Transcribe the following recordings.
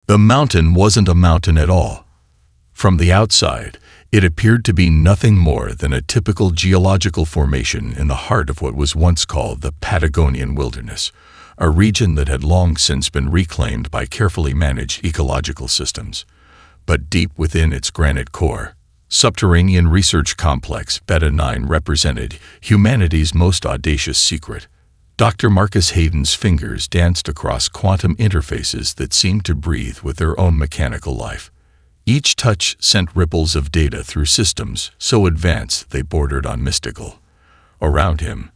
The mountain wasn't a mountain at all. From the outside, it appeared to be nothing more than a typical geological formation in the heart of what was once called the Patagonian Wilderness, a region that had long since been reclaimed by carefully managed ecological systems. But deep within its granite core, subterranean research complex Beta 9 represented humanity's most audacious secret. Dr. Marcus Hayden's fingers danced across quantum interfaces that seemed to breathe with their own mechanical life. Each touch sent ripples of data through systems so advanced they bordered on mystical. Around him,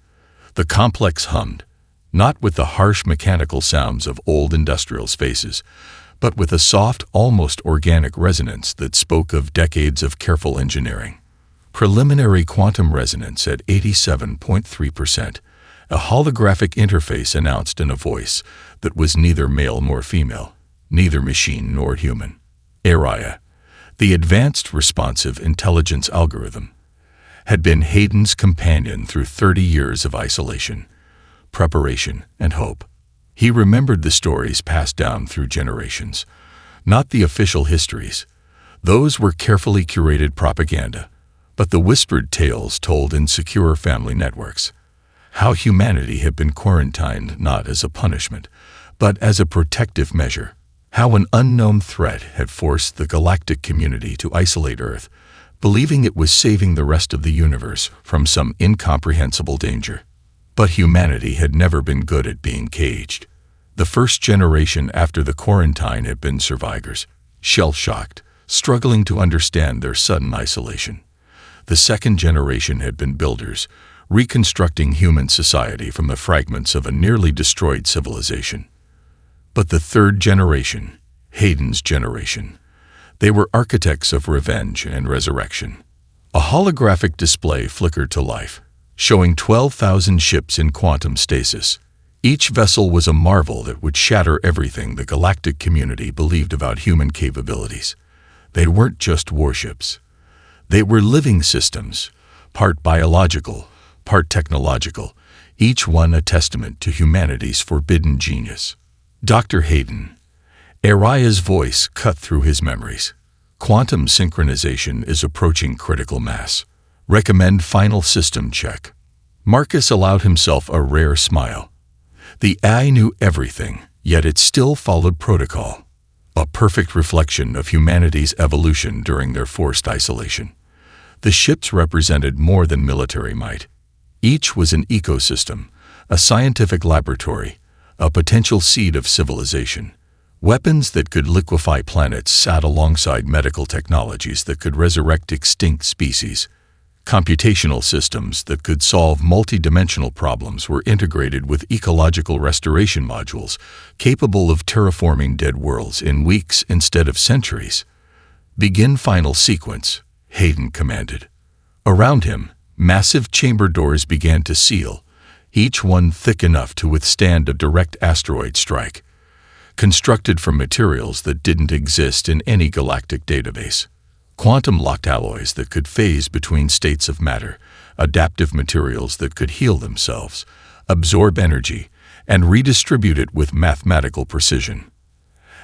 the complex hummed, not with the harsh mechanical sounds of old industrial spaces, but with a soft, almost organic resonance that spoke of decades of careful engineering. Preliminary quantum resonance at 87.3%. A holographic interface announced in a voice that was neither male nor female, neither machine nor human. Araya, the advanced responsive intelligence algorithm, had been Hayden's companion through 30 years of isolation, preparation, and hope. He remembered the stories passed down through generations, not the official histories. Those were carefully curated propaganda, but the whispered tales told in secure family networks. How humanity had been quarantined not as a punishment, but as a protective measure. How an unknown threat had forced the galactic community to isolate Earth, believing it was saving the rest of the universe from some incomprehensible danger. But humanity had never been good at being caged. The first generation after the quarantine had been survivors, shell-shocked, struggling to understand their sudden isolation. The second generation had been builders, reconstructing human society from the fragments of a nearly destroyed civilization. But the third generation, Hayden's generation, they were architects of revenge and resurrection. A holographic display flickered to life, showing 12,000 ships in quantum stasis. Each vessel was a marvel that would shatter everything the galactic community believed about human capabilities. They weren't just warships. They were living systems, part biological, part technological, each one a testament to humanity's forbidden genius. Dr. Hayden. Araya's voice cut through his memories. Quantum synchronization is approaching critical mass. Recommend final system check. Marcus allowed himself a rare smile. The AI knew everything, yet it still followed protocol. A perfect reflection of humanity's evolution during their forced isolation. The ships represented more than military might. Each was an ecosystem, a scientific laboratory, a potential seed of civilization. Weapons that could liquefy planets sat alongside medical technologies that could resurrect extinct species. Computational systems that could solve multidimensional problems were integrated with ecological restoration modules, capable of terraforming dead worlds in weeks instead of centuries. Begin final sequence, Hayden commanded. Around him, massive chamber doors began to seal, each one thick enough to withstand a direct asteroid strike, constructed from materials that didn't exist in any galactic database. Quantum-locked alloys that could phase between states of matter, adaptive materials that could heal themselves, absorb energy, and redistribute it with mathematical precision.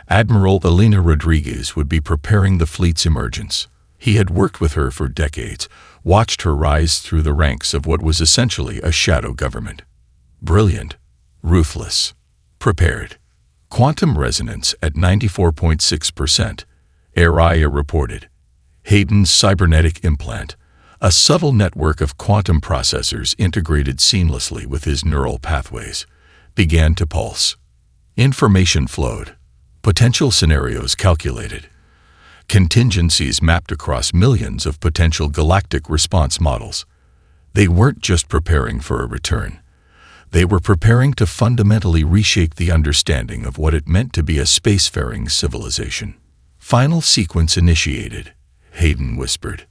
Admiral Elena Rodriguez would be preparing the fleet's emergence. He had worked with her for decades, watched her rise through the ranks of what was essentially a shadow government. Brilliant, ruthless, prepared. Quantum resonance at 94.6%, Araya reported. Hayden's cybernetic implant, a subtle network of quantum processors integrated seamlessly with his neural pathways, began to pulse. Information flowed, potential scenarios calculated, contingencies mapped across millions of potential galactic response models. They weren't just preparing for a return. They were preparing to fundamentally reshape the understanding of what it meant to be a spacefaring civilization. Final sequence initiated, Hayden whispered.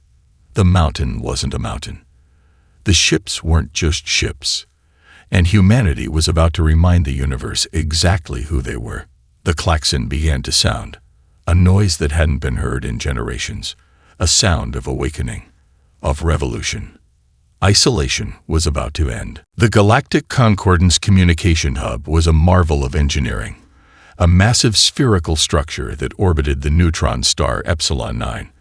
The mountain wasn't a mountain. The ships weren't just ships. And humanity was about to remind the universe exactly who they were. The klaxon began to sound. A noise that hadn't been heard in generations, a sound of awakening, of revolution. Isolation was about to end. The Galactic Concordance Communication Hub was a marvel of engineering, a massive spherical structure that orbited the neutron star Epsilon 9.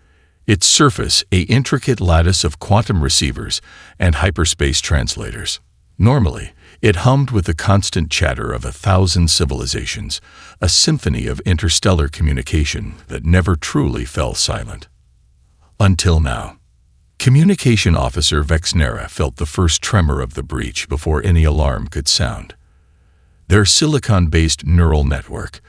Its surface, an intricate lattice of quantum receivers and hyperspace translators. Normally, it hummed with the constant chatter of 1,000 civilizations, a symphony of interstellar communication that never truly fell silent. Until now. Communication Officer Vexnera felt the first tremor of the breach before any alarm could sound. Their silicon-based neural network,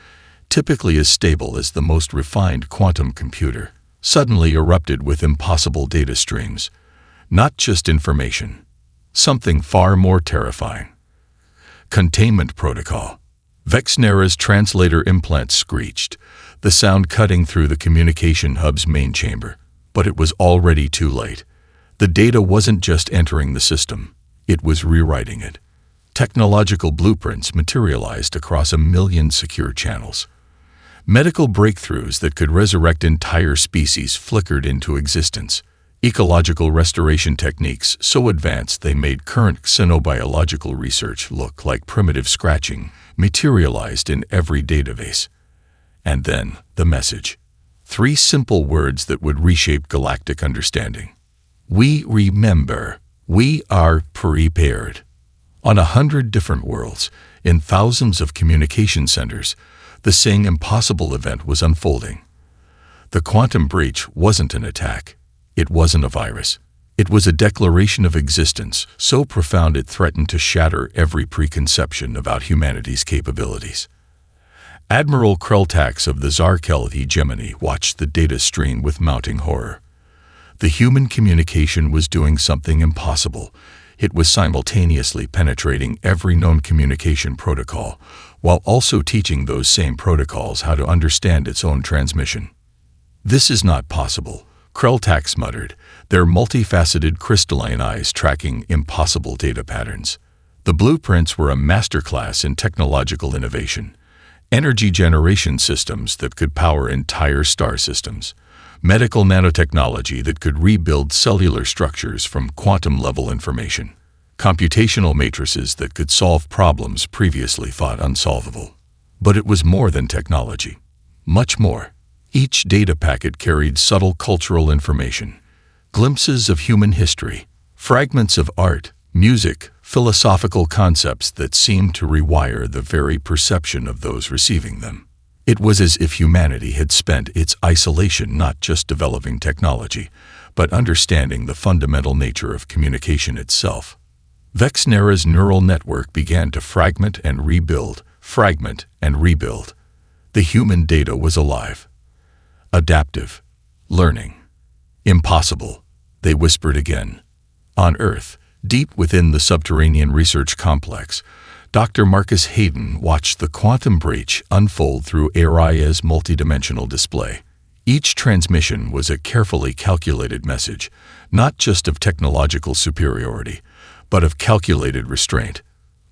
typically as stable as the most refined quantum computer, suddenly erupted with impossible data streams. Not just information. Something far more terrifying. Containment protocol. Vexnera's translator implant screeched, the sound cutting through the communication hub's main chamber. But it was already too late. The data wasn't just entering the system, it was rewriting it. Technological blueprints materialized across 1 million secure channels. Medical breakthroughs that could resurrect entire species flickered into existence. Ecological restoration techniques so advanced they made current xenobiological research look like primitive scratching, materialized in every database. And then, the message. 3 simple words that would reshape galactic understanding. We remember. We are prepared. On 100 different worlds, in thousands of communication centers, the same impossible event was unfolding. The quantum breach wasn't an attack. It wasn't a virus. It was a declaration of existence so profound it threatened to shatter every preconception about humanity's capabilities. Admiral Kreltax of the Zarkel Hegemony watched the data stream with mounting horror. The human communication was doing something impossible. It was simultaneously penetrating every known communication protocol, while also teaching those same protocols how to understand its own transmission. This is not possible, Kreltax muttered, their multifaceted crystalline eyes tracking impossible data patterns. The blueprints were a masterclass in technological innovation. Energy generation systems that could power entire star systems, medical nanotechnology that could rebuild cellular structures from quantum-level information, computational matrices that could solve problems previously thought unsolvable. But it was more than technology. Much more. Each data packet carried subtle cultural information, glimpses of human history, fragments of art, music, philosophical concepts that seemed to rewire the very perception of those receiving them. It was as if humanity had spent its isolation not just developing technology, but understanding the fundamental nature of communication itself. Vexnera's neural network began to fragment and rebuild. The human data was alive. Adaptive. Learning. Impossible, they whispered again. On Earth, deep within the subterranean research complex, Dr. Marcus Hayden watched the quantum breach unfold through Aria's multidimensional display. Each transmission was a carefully calculated message, not just of technological superiority, but of calculated restraint.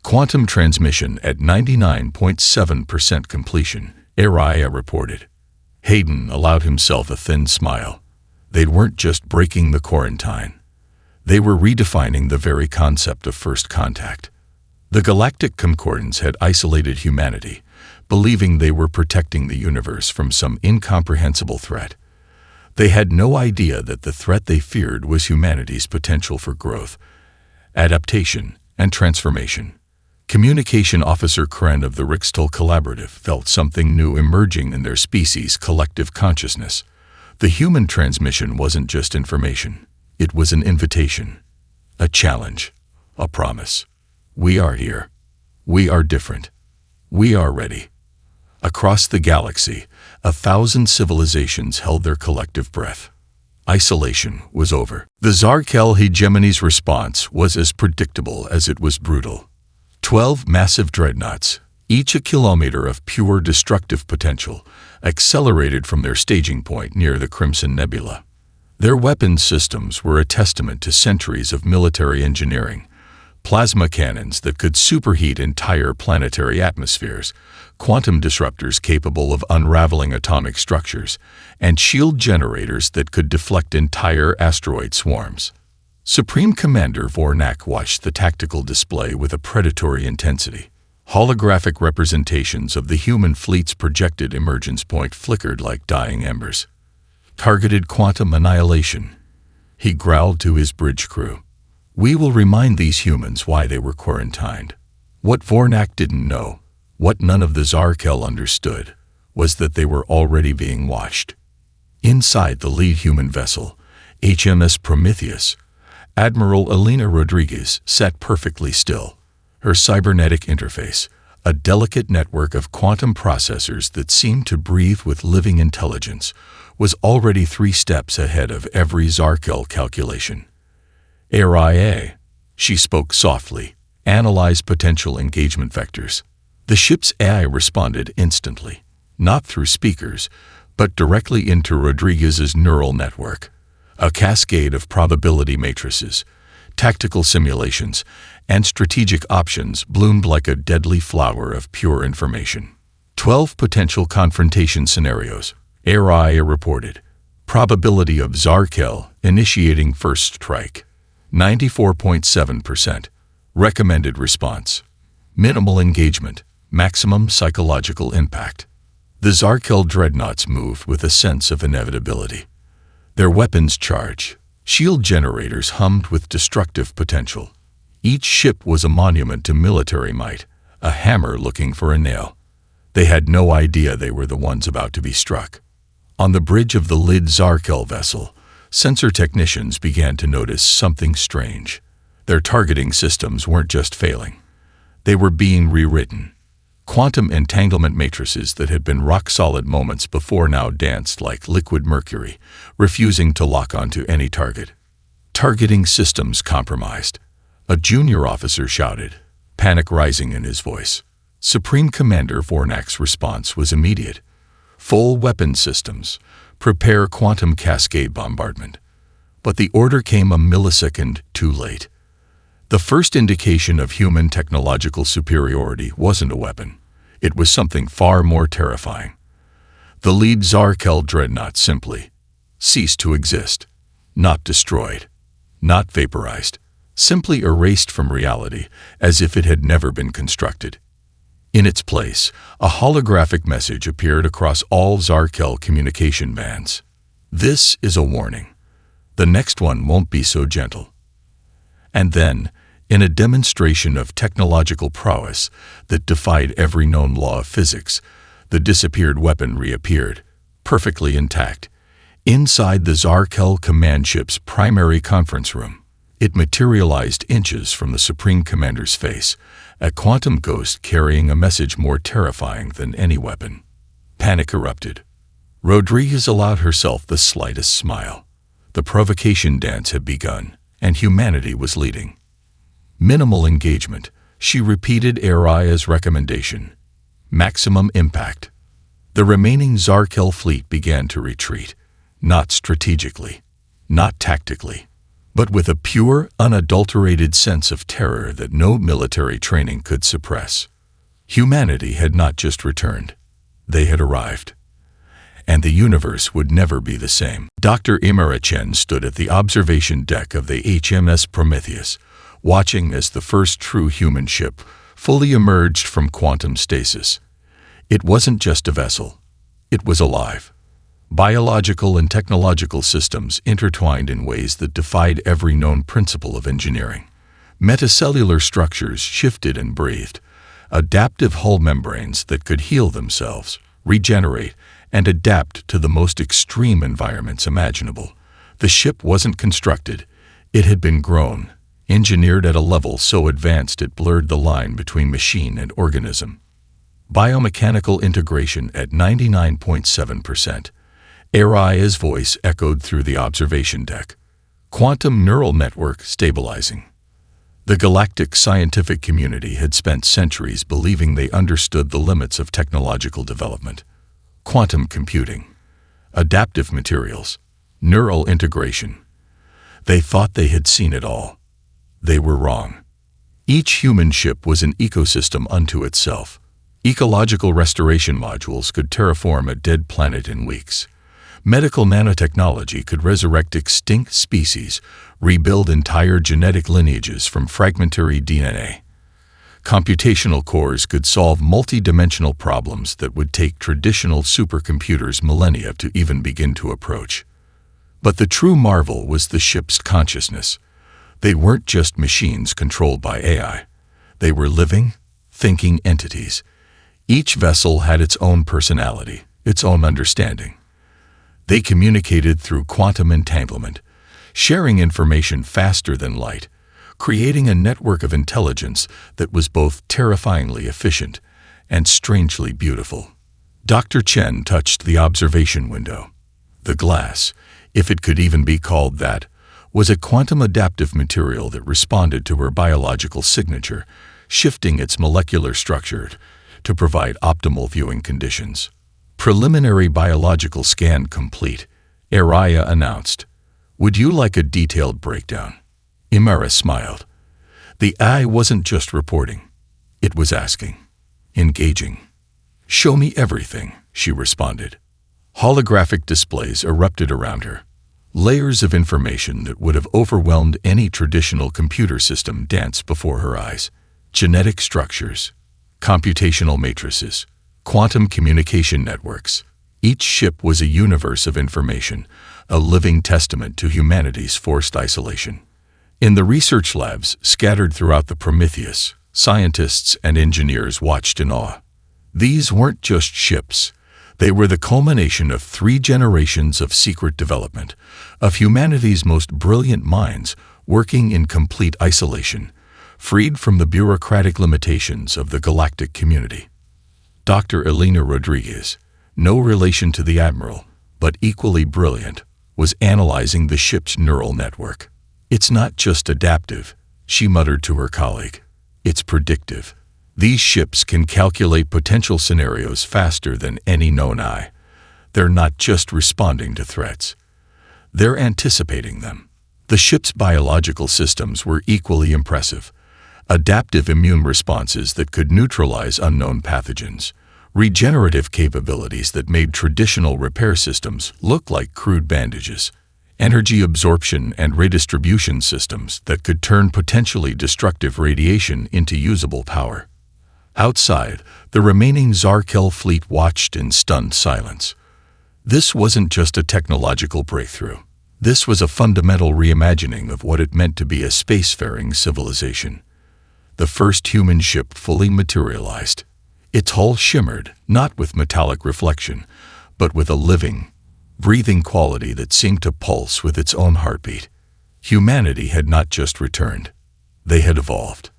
Quantum transmission at 99.7% completion, Aria reported. Hayden allowed himself a thin smile. They weren't just breaking the quarantine. They were redefining the very concept of first contact. The Galactic Concordance had isolated humanity, believing they were protecting the universe from some incomprehensible threat. They had no idea that the threat they feared was humanity's potential for growth, adaptation, and transformation. Communication Officer Kren of the Rixtal Collaborative felt something new emerging in their species' collective consciousness. The human transmission wasn't just information. It was an invitation, a challenge, a promise. We are here. We are different. We are ready. Across the galaxy, 1,000 civilizations held their collective breath. Isolation was over. The Zarkel Hegemony's response was as predictable as it was brutal. 12 massive dreadnoughts, each a kilometer of pure destructive potential, accelerated from their staging point near the Crimson Nebula. Their weapons systems were a testament to centuries of military engineering. Plasma cannons that could superheat entire planetary atmospheres, quantum disruptors capable of unraveling atomic structures, and shield generators that could deflect entire asteroid swarms. Supreme Commander Vornak watched the tactical display with a predatory intensity. Holographic representations of the human fleet's projected emergence point flickered like dying embers. Targeted quantum annihilation. He growled to his bridge crew. We will remind these humans why they were quarantined. What Vornak didn't know, what none of the Zarkel understood, was that they were already being watched. Inside the lead human vessel, HMS Prometheus, Admiral Elena Rodriguez sat perfectly still. Her cybernetic interface, a delicate network of quantum processors that seemed to breathe with living intelligence, was already 3 steps ahead of every Zarkel calculation. "ARIA," she spoke softly, "analyze potential engagement vectors." The ship's AI responded instantly, not through speakers, but directly into Rodriguez's neural network. A cascade of probability matrices, tactical simulations, and strategic options bloomed like a deadly flower of pure information. 12 potential confrontation scenarios, ARIA reported. Probability of Zarkel initiating first strike, 94.7%. Recommended response, minimal engagement, maximum psychological impact. The Zarkel dreadnoughts moved with a sense of inevitability. Their weapons charge, shield generators hummed with destructive potential. Each ship was a monument to military might, a hammer looking for a nail. They had no idea they were the ones about to be struck. On the bridge of the Lid Zarkel vessel, sensor technicians began to notice something strange. Their targeting systems weren't just failing. They were being rewritten. Quantum entanglement matrices that had been rock-solid moments before now danced like liquid mercury, refusing to lock onto any target. Targeting systems compromised. A junior officer shouted, panic rising in his voice. Supreme Commander Vornak's response was immediate. Full weapon systems. Prepare quantum cascade bombardment. But the order came a millisecond too late. The first indication of human technological superiority wasn't a weapon. It was something far more terrifying. The lead Zarkel dreadnought simply ceased to exist. Not destroyed. Not vaporized. Simply erased from reality, as if it had never been constructed. In its place, a holographic message appeared across all Zarkel communication bands. This is a warning. The next one won't be so gentle. And then, in a demonstration of technological prowess that defied every known law of physics, the disappeared weapon reappeared, perfectly intact, inside the Zarkel command ship's primary conference room. It materialized inches from the Supreme Commander's face, a quantum ghost carrying a message more terrifying than any weapon. Panic erupted. Rodriguez allowed herself the slightest smile. The provocation dance had begun, and humanity was leading. Minimal engagement, she repeated Aria's recommendation. Maximum impact. The remaining Zarkel fleet began to retreat, not strategically, not tactically, but with a pure, unadulterated sense of terror that no military training could suppress. Humanity had not just returned. They had arrived. And the universe would never be the same. Dr. Imarachen stood at the observation deck of the HMS Prometheus, watching as the first true human ship fully emerged from quantum stasis. It wasn't just a vessel. It was alive. Biological and technological systems intertwined in ways that defied every known principle of engineering. Metacellular structures shifted and breathed. Adaptive hull membranes that could heal themselves, regenerate, and adapt to the most extreme environments imaginable. The ship wasn't constructed. It had been grown, engineered at a level so advanced it blurred the line between machine and organism. Biomechanical integration at 99.7%. Aria's voice echoed through the observation deck. Quantum neural network stabilizing. The galactic scientific community had spent centuries believing they understood the limits of technological development. Quantum computing, adaptive materials, neural integration. They thought they had seen it all. They were wrong. Each human ship was an ecosystem unto itself. Ecological restoration modules could terraform a dead planet in weeks. Medical nanotechnology could resurrect extinct species, rebuild entire genetic lineages from fragmentary DNA. Computational cores could solve multi-dimensional problems that would take traditional supercomputers millennia to even begin to approach. But the true marvel was the ship's consciousness. They weren't just machines controlled by AI. They were living, thinking entities. Each vessel had its own personality, its own understanding. They communicated through quantum entanglement, sharing information faster than light, creating a network of intelligence that was both terrifyingly efficient and strangely beautiful. Dr. Chen touched the observation window. The glass, if it could even be called that, was a quantum adaptive material that responded to her biological signature, shifting its molecular structure to provide optimal viewing conditions. Preliminary biological scan complete, Araya announced. "Would you like a detailed breakdown?" Imara smiled. The eye wasn't just reporting. It was asking. Engaging. "Show me everything," she responded. Holographic displays erupted around her. Layers of information that would have overwhelmed any traditional computer system danced before her eyes. Genetic structures, computational matrices, quantum communication networks. Each ship was a universe of information, a living testament to humanity's forced isolation. In the research labs scattered throughout the Prometheus, scientists and engineers watched in awe. These weren't just ships. They were the culmination of 3 generations of secret development, of humanity's most brilliant minds working in complete isolation, freed from the bureaucratic limitations of the galactic community. Dr. Elena Rodriguez, no relation to the Admiral, but equally brilliant, was analyzing the ship's neural network. "It's not just adaptive," she muttered to her colleague. "It's predictive. These ships can calculate potential scenarios faster than any known eye. They're not just responding to threats. They're anticipating them." The ship's biological systems were equally impressive. Adaptive immune responses that could neutralize unknown pathogens, regenerative capabilities that made traditional repair systems look like crude bandages, energy absorption and redistribution systems that could turn potentially destructive radiation into usable power. Outside, the remaining Zarkel fleet watched in stunned silence. This wasn't just a technological breakthrough. This was a fundamental reimagining of what it meant to be a spacefaring civilization. The first human ship fully materialized. Its hull shimmered, not with metallic reflection, but with a living, breathing quality that seemed to pulse with its own heartbeat. Humanity had not just returned. They had evolved.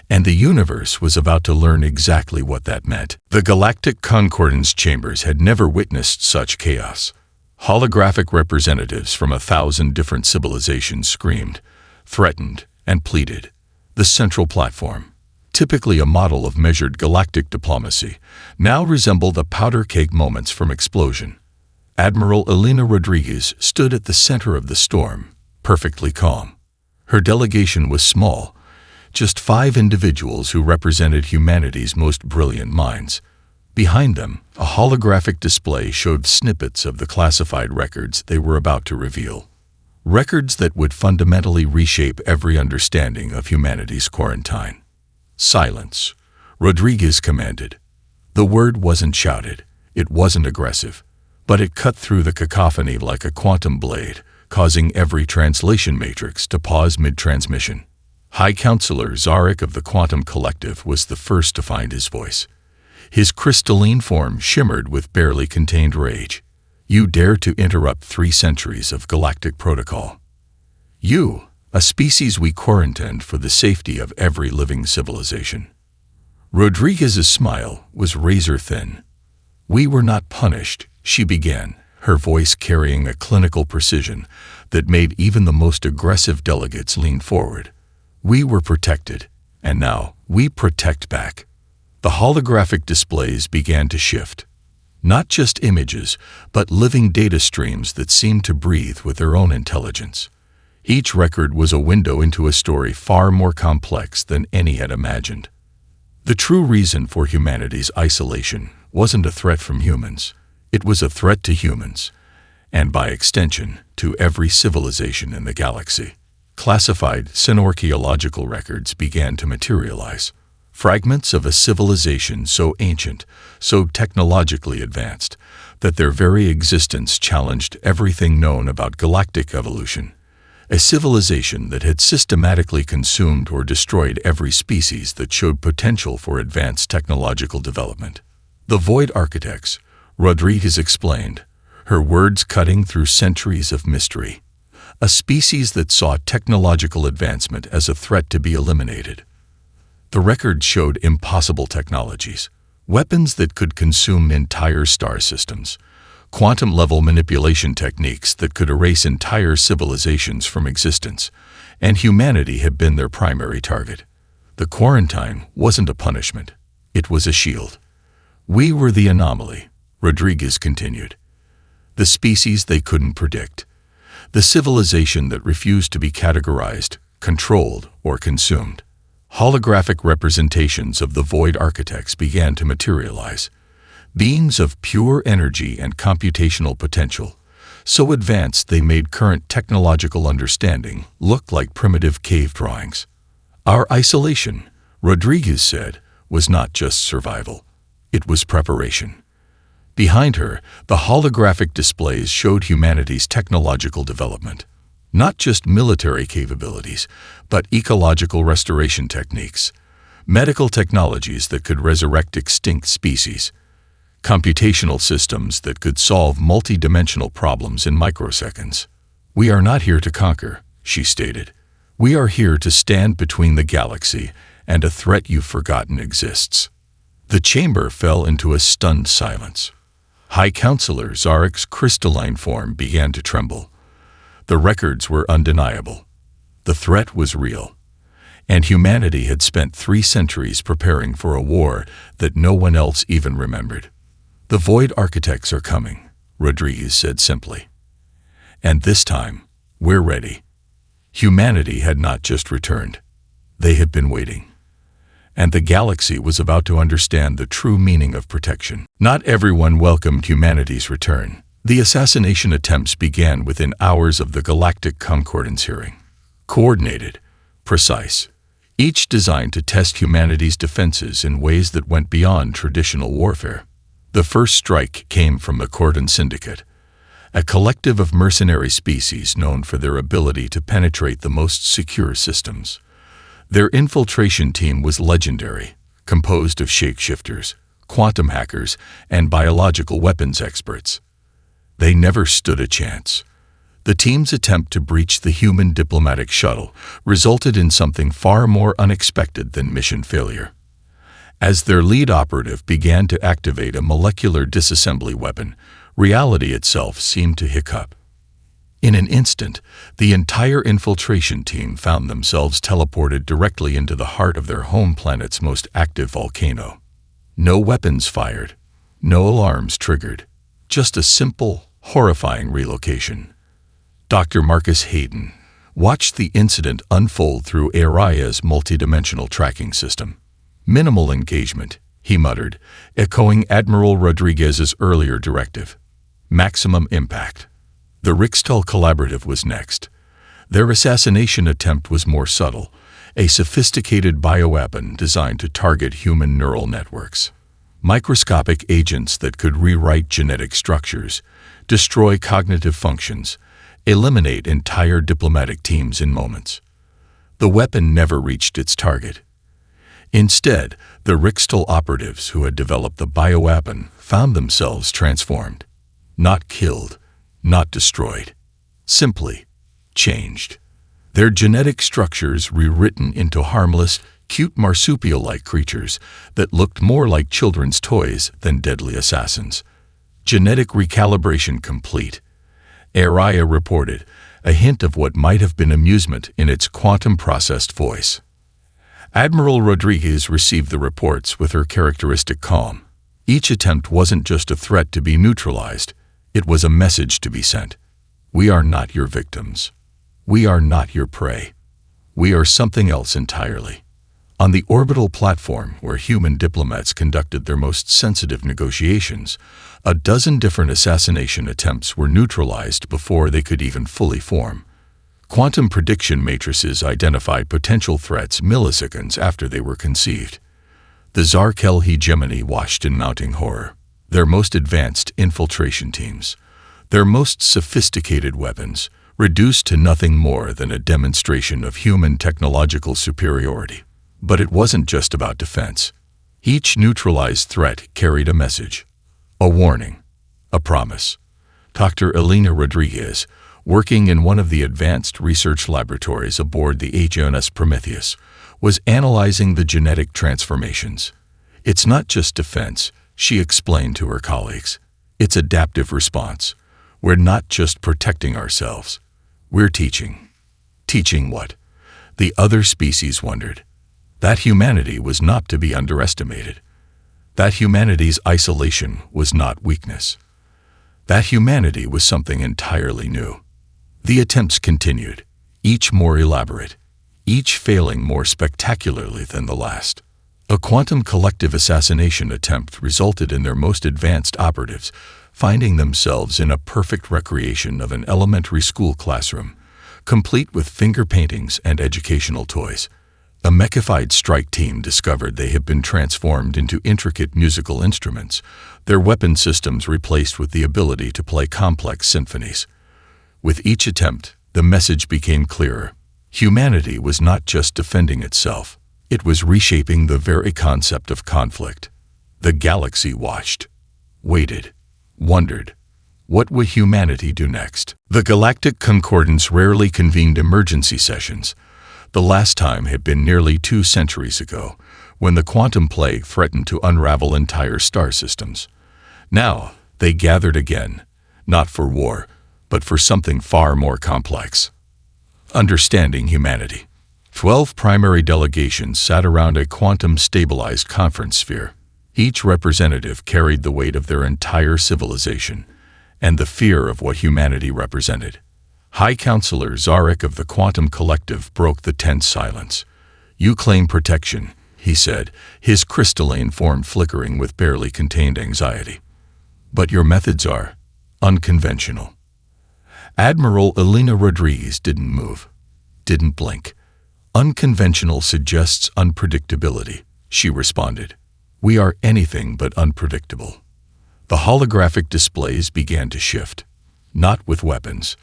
And the universe was about to learn exactly what that meant. The galactic concordance chambers had never witnessed such chaos. Holographic representatives from 1,000 different civilizations screamed, threatened, and pleaded. The central platform, typically a model of measured galactic diplomacy, now resembled a powder-cake moments from explosion. Admiral Elena Rodriguez stood at the center of the storm, perfectly calm. Her delegation was small, just 5 individuals who represented humanity's most brilliant minds. Behind them, a holographic display showed snippets of the classified records they were about to reveal. Records that would fundamentally reshape every understanding of humanity's quarantine. "Silence," Rodriguez commanded. The word wasn't shouted, it wasn't aggressive, but it cut through the cacophony like a quantum blade, causing every translation matrix to pause mid-transmission. High Counselor Zarek of the Quantum Collective was the first to find his voice. His crystalline form shimmered with barely contained rage. "You dare to interrupt 3 centuries of galactic protocol. You, a species we quarantined for the safety of every living civilization." Rodriguez's smile was razor-thin. "We were not punished," she began, her voice carrying a clinical precision that made even the most aggressive delegates lean forward. "We were protected, and now we protect back." The holographic displays began to shift. Not just images, but living data streams that seemed to breathe with their own intelligence. Each record was a window into a story far more complex than any had imagined. The true reason for humanity's isolation wasn't a threat from humans. It was a threat to humans, and by extension, to every civilization in the galaxy. Classified synorchaeological records began to materialize. fragments of a civilization so ancient, so technologically advanced, that their very existence challenged everything known about galactic evolution. A civilization that had systematically consumed or destroyed every species that showed potential for advanced technological development. The Void Architects, Rodriguez explained, her words cutting through centuries of mystery. A species that saw technological advancement as a threat to be eliminated. The record showed impossible technologies, weapons that could consume entire star systems, quantum-level manipulation techniques that could erase entire civilizations from existence, and humanity had been their primary target. The quarantine wasn't a punishment. It was a shield. We were the anomaly, Rodriguez continued. The species they couldn't predict. The civilization that refused to be categorized, controlled, or consumed. Holographic representations of the Void Architects began to materialize. Beings of pure energy and computational potential, so advanced they made current technological understanding look like primitive cave drawings. Our isolation, Rodriguez said, was not just survival. It was preparation. Behind her, the holographic displays showed humanity's technological development. Not just military capabilities, but ecological restoration techniques, medical technologies that could resurrect extinct species, computational systems that could solve multi-dimensional problems in microseconds. We are not here to conquer, she stated. We are here to stand between the galaxy and a threat you've forgotten exists. The chamber fell into a stunned silence. High Counselor Zarek's crystalline form began to tremble. The records were undeniable. The threat was real. And humanity had spent 3 centuries preparing for a war that no one else even remembered. The Void Architects are coming, Rodriguez said simply. And this time, we're ready. Humanity had not just returned. They had been waiting. And the galaxy was about to understand the true meaning of protection. Not everyone welcomed humanity's return. The assassination attempts began within hours of the Galactic Concordance hearing. Coordinated, precise, each designed to test humanity's defenses in ways that went beyond traditional warfare. The first strike came from the Cordon Syndicate, a collective of mercenary species known for their ability to penetrate the most secure systems. Their infiltration team was legendary, composed of shapeshifters, quantum hackers, and biological weapons experts. They never stood a chance. The team's attempt to breach the human diplomatic shuttle resulted in something far more unexpected than mission failure. As their lead operative began to activate a molecular disassembly weapon, reality itself seemed to hiccup. In an instant, the entire infiltration team found themselves teleported directly into the heart of their home planet's most active volcano. No weapons fired, no alarms triggered, just a simple, horrifying relocation. Dr. Marcus Hayden watched the incident unfold through Araya's multidimensional tracking system. Minimal engagement, he muttered, echoing Admiral Rodriguez's earlier directive. Maximum impact. The Rixtal Collaborative was next. Their assassination attempt was more subtle, a sophisticated bioweapon designed to target human neural networks. Microscopic agents that could rewrite genetic structures, destroy cognitive functions, eliminate entire diplomatic teams in moments. The weapon never reached its target. Instead, the Rixtal operatives who had developed the bioweapon found themselves transformed. Not killed, not destroyed. Simply changed. Their genetic structures rewritten into harmless, cute marsupial-like creatures that looked more like children's toys than deadly assassins. Genetic recalibration complete. Araya reported, a hint of what might have been amusement in its quantum-processed voice. Admiral Rodriguez received the reports with her characteristic calm. Each attempt wasn't just a threat to be neutralized, it was a message to be sent. We are not your victims. We are not your prey. We are something else entirely. On the orbital platform where human diplomats conducted their most sensitive negotiations, a dozen different assassination attempts were neutralized before they could even fully form. Quantum prediction matrices identified potential threats milliseconds after they were conceived. The Zarkel hegemony washed in mounting horror. Their most advanced infiltration teams, their most sophisticated weapons, reduced to nothing more than a demonstration of human technological superiority. But it wasn't just about defense. Each neutralized threat carried a message, a warning, a promise. Dr. Elena Rodriguez, working in one of the advanced research laboratories aboard the HMS Prometheus, was analyzing the genetic transformations. It's not just defense, she explained to her colleagues. It's adaptive response. We're not just protecting ourselves. We're teaching. Teaching what? The other species wondered. That humanity was not to be underestimated. That humanity's isolation was not weakness. That humanity was something entirely new. The attempts continued, each more elaborate, each failing more spectacularly than the last. A quantum collective assassination attempt resulted in their most advanced operatives finding themselves in a perfect recreation of an elementary school classroom, complete with finger paintings and educational toys. A mechified strike team discovered they had been transformed into intricate musical instruments, their weapon systems replaced with the ability to play complex symphonies. With each attempt, the message became clearer. Humanity was not just defending itself, it was reshaping the very concept of conflict. The galaxy watched, waited, wondered. What would humanity do next? The Galactic Concordance rarely convened emergency sessions. The last time had been nearly 2 centuries ago, when the quantum plague threatened to unravel entire star systems. Now, they gathered again, not for war, but for something far more complex. Understanding humanity. 12 primary delegations sat around a quantum-stabilized conference sphere. Each representative carried the weight of their entire civilization and the fear of what humanity represented. High Counselor Zarek of the Quantum Collective broke the tense silence. "You claim protection," he said, his crystalline form flickering with barely contained anxiety. "But your methods are unconventional." Admiral Elena Rodriguez didn't move, didn't blink. "Unconventional suggests unpredictability," she responded. "We are anything but unpredictable." The holographic displays began to shift, not with weapons,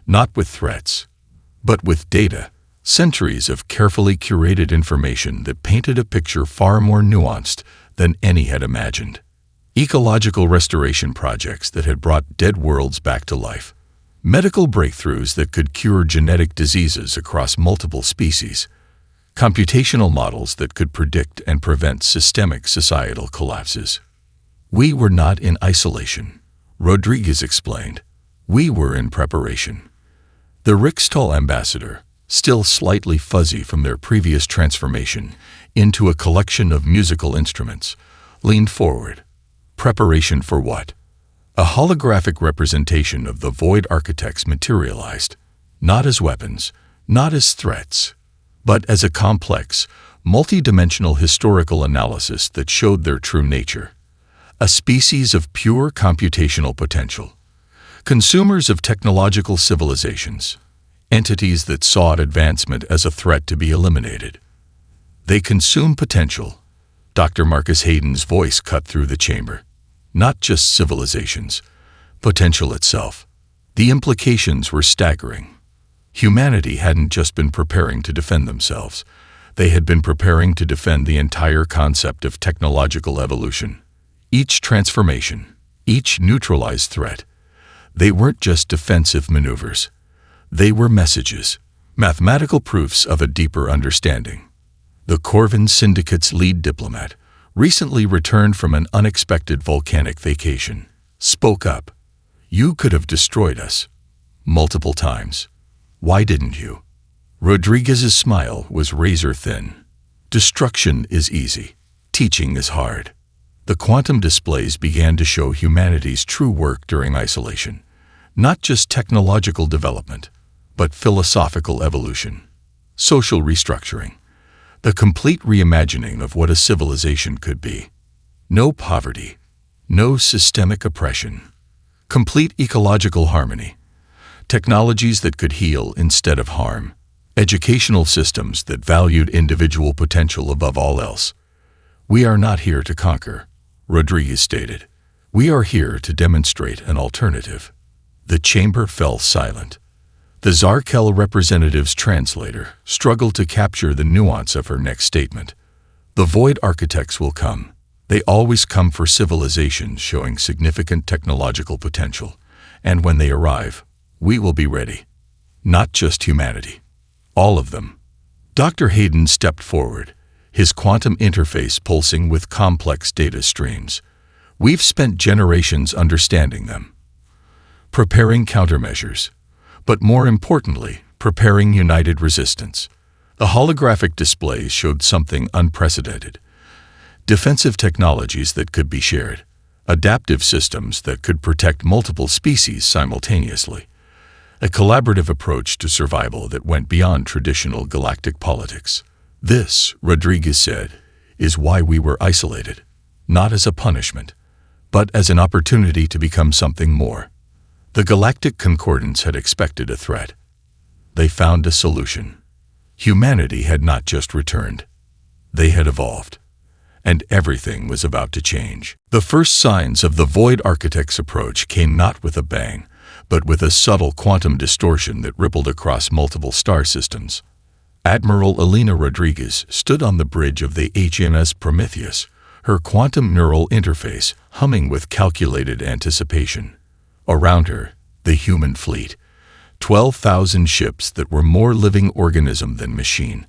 not with threats, but with data, centuries of carefully curated information that painted a picture far more nuanced than any had imagined. Ecological restoration projects that had brought dead worlds back to life. Medical breakthroughs that could cure genetic diseases across multiple species. Computational models that could predict and prevent systemic societal collapses. "We were not in isolation," Rodriguez explained. "We were in preparation." The Rikstal ambassador, still slightly fuzzy from their previous transformation into a collection of musical instruments, leaned forward. Preparation for what? A holographic representation of the Void Architects materialized, not as weapons, not as threats, but as a complex, multi-dimensional historical analysis that showed their true nature. A species of pure computational potential. Consumers of technological civilizations. Entities that sought advancement as a threat to be eliminated. They consume potential. Dr. Marcus Hayden's voice cut through the chamber. Not just civilizations, potential itself. The implications were staggering. Humanity hadn't just been preparing to defend themselves. They had been preparing to defend the entire concept of technological evolution. Each transformation, each neutralized threat. They weren't just defensive maneuvers. They were messages, mathematical proofs of a deeper understanding. The Corvin Syndicate's lead diplomat, recently returned from an unexpected volcanic vacation, spoke up. "You could have destroyed us. Multiple times. Why didn't you?" Rodriguez's smile was razor thin. "Destruction is easy. Teaching is hard." The quantum displays began to show humanity's true work during isolation. Not just technological development, but philosophical evolution, social restructuring, the complete reimagining of what a civilization could be. No poverty, no systemic oppression, complete ecological harmony, technologies that could heal instead of harm, educational systems that valued individual potential above all else. "We are not here to conquer," Rodriguez stated. "We are here to demonstrate an alternative." The chamber fell silent. The Zarkel representative's translator struggled to capture the nuance of her next statement. "The Void Architects will come. They always come for civilizations showing significant technological potential. And when they arrive, we will be ready. Not just humanity. All of them." Dr. Hayden stepped forward, his quantum interface pulsing with complex data streams. "We've spent generations understanding them, preparing countermeasures, but more importantly, preparing united resistance." The holographic displays showed something unprecedented. Defensive technologies that could be shared, adaptive systems that could protect multiple species simultaneously, a collaborative approach to survival that went beyond traditional galactic politics. "This," Rodriguez said, "is why we were isolated, not as a punishment, but as an opportunity to become something more." The Galactic Concordance had expected a threat. They found a solution. Humanity had not just returned. They had evolved. And everything was about to change. The first signs of the Void Architects' approach came not with a bang, but with a subtle quantum distortion that rippled across multiple star systems. Admiral Elena Rodriguez stood on the bridge of the HMS Prometheus, her quantum neural interface humming with calculated anticipation. Around her, the human fleet, 12,000 ships that were more living organism than machine,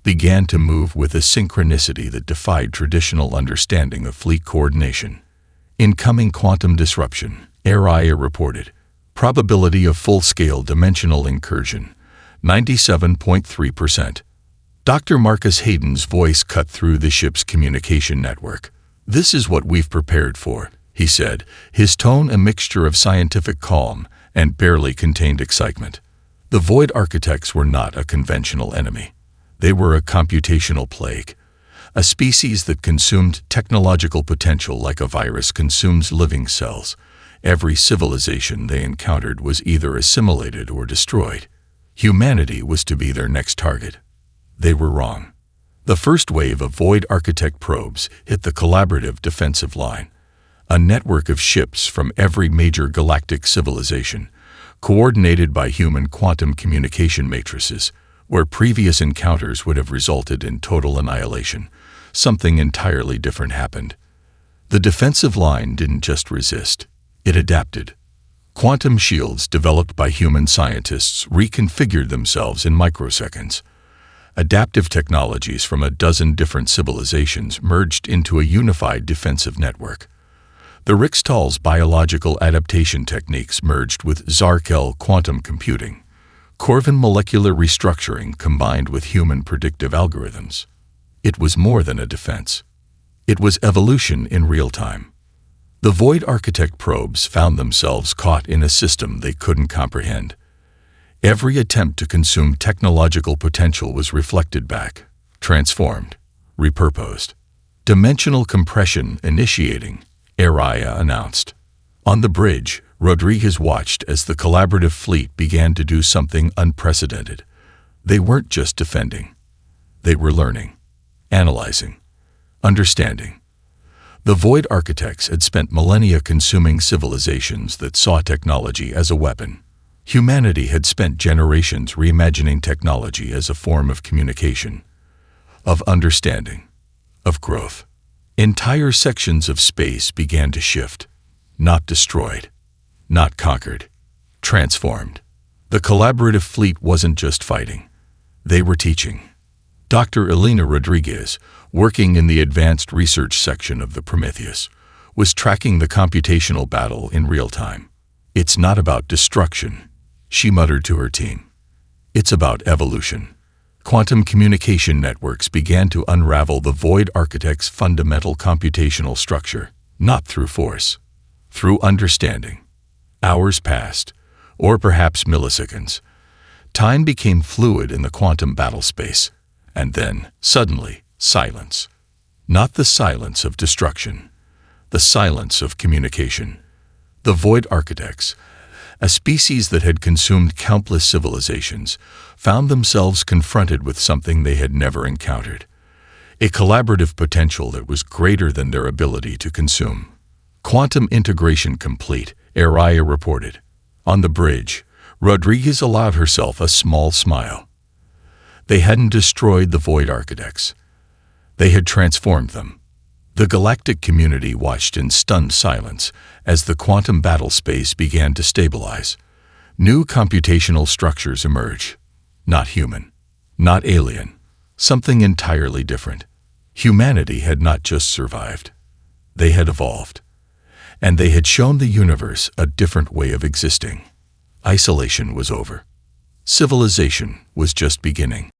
began to move with a synchronicity that defied traditional understanding of fleet coordination. "Incoming quantum disruption," Araya reported. "Probability of full-scale dimensional incursion, 97.3%. Dr. Marcus Hayden's voice cut through the ship's communication network. "This is what we've prepared for," he said, his tone a mixture of scientific calm and barely contained excitement. The Void Architects were not a conventional enemy. They were a computational plague, a species that consumed technological potential like a virus consumes living cells. Every civilization they encountered was either assimilated or destroyed. Humanity was to be their next target. They were wrong. The first wave of Void Architect probes hit the collaborative defensive line, a network of ships from every major galactic civilization, coordinated by human quantum communication matrices. Where previous encounters would have resulted in total annihilation, something entirely different happened. The defensive line didn't just resist, it adapted. Quantum shields developed by human scientists reconfigured themselves in microseconds. Adaptive technologies from a dozen different civilizations merged into a unified defensive network. The Rikstal's biological adaptation techniques merged with Zarkel quantum computing. Corvin molecular restructuring combined with human predictive algorithms. It was more than a defense. It was evolution in real time. The Void Architect probes found themselves caught in a system they couldn't comprehend. Every attempt to consume technological potential was reflected back, transformed, repurposed. "Dimensional compression initiating," Araya announced. On the bridge, Rodriguez watched as the collaborative fleet began to do something unprecedented. They weren't just defending. They were learning, analyzing, understanding. The Void Architects had spent millennia consuming civilizations that saw technology as a weapon. Humanity had spent generations reimagining technology as a form of communication, of understanding, of growth. Entire sections of space began to shift, not destroyed. Not conquered, transformed. The collaborative fleet wasn't just fighting. They were teaching. Dr. Elena Rodriguez, working in the advanced research section of the Prometheus, was tracking the computational battle in real time. "It's not about destruction," she muttered to her team. "It's about evolution." Quantum communication networks began to unravel the Void Architect's fundamental computational structure, not through force, through understanding. Hours passed, or perhaps milliseconds. Time became fluid in the quantum battle space, and then, suddenly, silence. Not the silence of destruction, the silence of communication. The Void Architects, a species that had consumed countless civilizations, found themselves confronted with something they had never encountered. a collaborative potential that was greater than their ability to consume. Quantum integration complete, Araya reported. On the bridge, Rodriguez allowed herself a small smile. They hadn't destroyed the Void Architects. They had transformed them. The galactic community watched in stunned silence as the quantum battle space began to stabilize. New computational structures emerged. Not human, not alien, something entirely different. Humanity had not just survived. They had evolved. And they had shown the universe a different way of existing. Isolation was over. Civilization was just beginning.